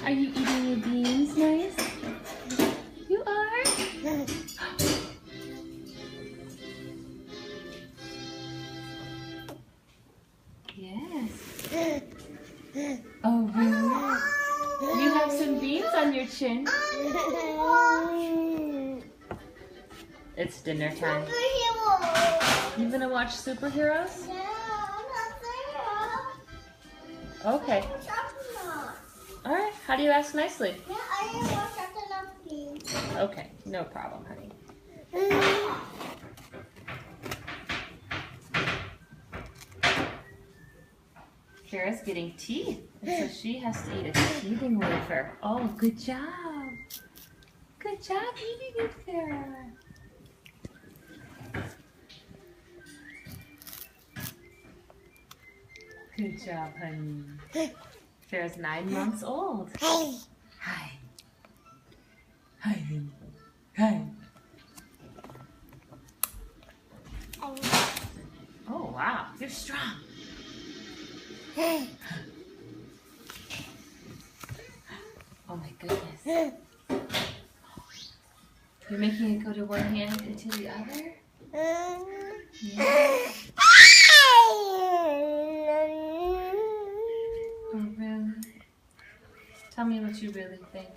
Are you eating your beans nice? You are? Yes. Oh, really? You have some beans on your chin. It's dinner time. You gonna watch superheroes? Okay. Alright, how do you ask nicely? Okay, no problem, honey. Kara's getting teeth, and so she has to eat a teething wafer. Oh, good job. Good job eating it, Kara. Good job, honey. Kara's 9 months old. Hi. Hi. Hi, honey. Hi. Oh, wow. You're strong. Oh, my goodness. You're making it go to one hand into the other? Yeah. Oh, really? Tell me what you really think.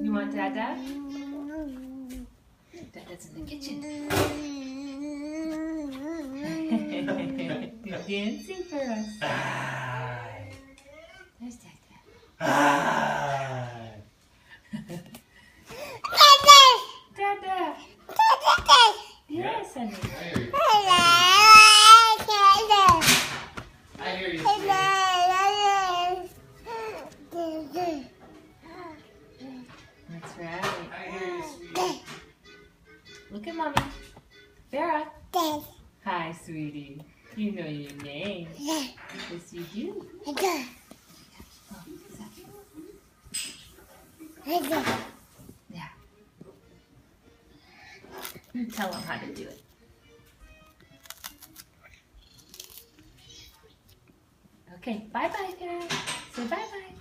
You want Dada? Dada's in the kitchen. You're dancing for us. There's Dada. Dada! Yes, honey. I hear you. That's right. I hear you, sweetie. Look at Mommy. Vera. Hi, sweetie. You know your name. Yes, you do. Oh, yeah. You tell them how to do it. Okay, bye-bye, Vera. Say bye-bye.